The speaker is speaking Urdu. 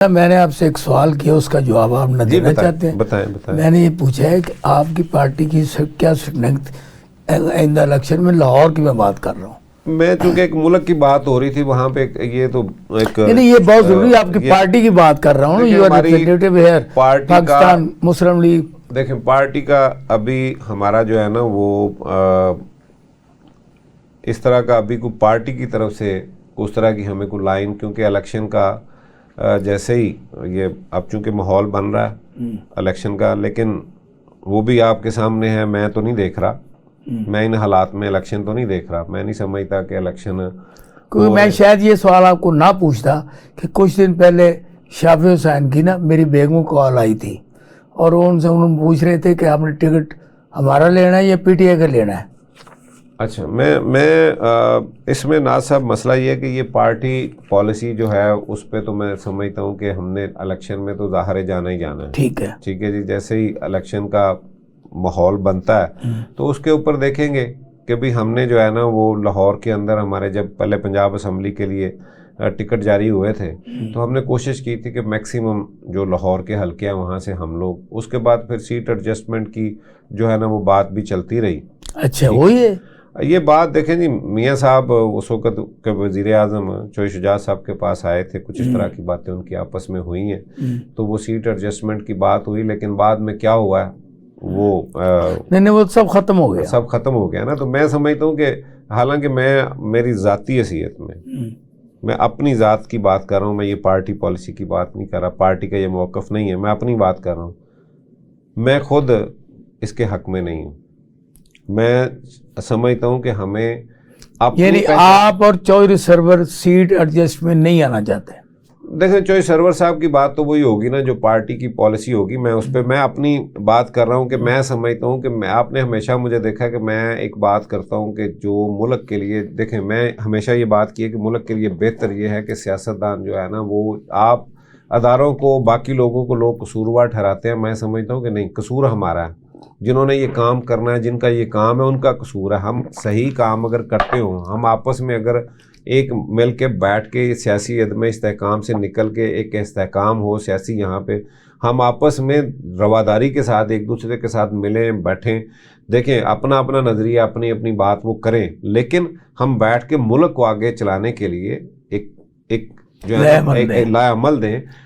میں نے آپ سے ایک سوال کیا، اس کا جواب آپ نہ دینا چاہتے ہیں؟ بتائیں۔ میں نے یہ پوچھا ہے کہ آپ کی پارٹی کی کیا اسٹرینگتھ آئندہ الیکشن میں؟ لاہور کی میں بات کر رہا ہوں میں چونکہ ایک ملک کی بات ہو رہی تھی وہاں پہ یہ تو ایک نہیں، یہ بہت ضروری ہے، آپ کی پارٹی کی بات کر رہا ہوں. You are representative here Pakistan Muslim League. دیکھیں پارٹی کا ابھی ہمارا جو ہے نا وہ اس طرح کا ابھی کوئی پارٹی کی طرف سے اس طرح کی ہمیں کوئی لائن، کیونکہ الیکشن کا جیسے ہی یہ اب چونکہ ماحول بن رہا ہے الیکشن کا، لیکن وہ بھی آپ کے سامنے ہے، میں تو نہیں دیکھ رہا، میں ان حالات میں الیکشن تو نہیں دیکھ رہا، میں نہیں سمجھتا کہ الیکشن کیونکہ میں شاید یہ سوال آپ کو نہ پوچھتا کہ کچھ دن پہلے شافی حسین کی نا میری بیگم کال آئی تھی اور وہ ان سے انہوں پوچھ رہے تھے کہ آپ نے ٹکٹ ہمارا لینا ہے یا پی ٹی آئی کا لینا ہے. اچھا، میں اس میں ناز صاحب مسئلہ یہ ہے کہ یہ پارٹی پالیسی جو ہے اس پہ تو میں سمجھتا ہوں کہ ہم نے الیکشن میں تو ظاہر ہے جانا ہی جانا ہے. ٹھیک ہے جی، جیسے ہی الیکشن کا ماحول بنتا ہے تو اس کے اوپر دیکھیں گے کہ بھی ہم نے جو ہے نا وہ لاہور کے اندر ہمارے جب پہلے پنجاب اسمبلی کے لیے ٹکٹ جاری ہوئے تھے تو ہم نے کوشش کی تھی کہ میکسیمم جو لاہور کے حلقے ہیں وہاں سے ہم لوگ، اس کے بعد پھر سیٹ ایڈجسٹمنٹ کی جو ہے نا وہ بات بھی چلتی رہی. اچھا، وہی ہے یہ بات دیکھیں جی، میاں صاحب اس وقت کے وزیر اعظم چوہے شجاعت صاحب کے پاس آئے تھے، کچھ اس طرح کی باتیں ان کی آپس میں ہوئی ہیں تو وہ سیٹ ایڈجسٹمنٹ کی بات ہوئی، لیکن بعد میں کیا ہوا ہے وہ نہیں وہ سب ختم ہو گیا، سب ختم ہو گیا نا. تو میں سمجھتا ہوں کہ حالانکہ میں میری ذاتی حیثیت میں اپنی ذات کی بات کر رہا ہوں، میں یہ پارٹی پالیسی کی بات نہیں کر رہا، پارٹی کا یہ موقف نہیں ہے، میں اپنی بات کر رہا ہوں. میں خود اس کے حق میں نہیں ہوں. میں سمجھتا ہوں کہ ہمیں یعنی آپ اور چودھری سرور سیٹ ایڈجسٹمنٹ نہیں آنا چاہتے؟ دیکھیں چوہے سرور صاحب کی بات تو وہی ہوگی نا جو پارٹی کی پالیسی ہوگی، میں اس پہ میں اپنی بات کر رہا ہوں کہ میں سمجھتا ہوں کہ آپ نے ہمیشہ مجھے دیکھا کہ میں ایک بات کرتا ہوں کہ جو ملک کے لیے، دیکھیں میں ہمیشہ یہ بات کی ہے کہ ملک کے لیے بہتر یہ ہے کہ سیاستدان جو ہے نا وہ آپ اداروں کو، باقی لوگوں کو لوگ قصوروار ٹھہراتے ہیں، میں سمجھتا ہوں کہ نہیں، قصور ہمارا ہے. جنہوں نے یہ کام کرنا ہے، جن کا یہ کام ہے، ان کا قصور ہے. ہم صحیح کام اگر کرتے ہوں، ہم آپس میں اگر ایک مل کے بیٹھ کے سیاسی عدم استحکام سے نکل کے ایک استحکام ہو سیاسی، یہاں پہ ہم آپس میں رواداری کے ساتھ ایک دوسرے کے ساتھ ملیں بیٹھیں، دیکھیں اپنا اپنا نظریہ، اپنی اپنی بات وہ کریں، لیکن ہم بیٹھ کے ملک کو آگے چلانے کے لیے ایک جو ہے لائے عمل دیں.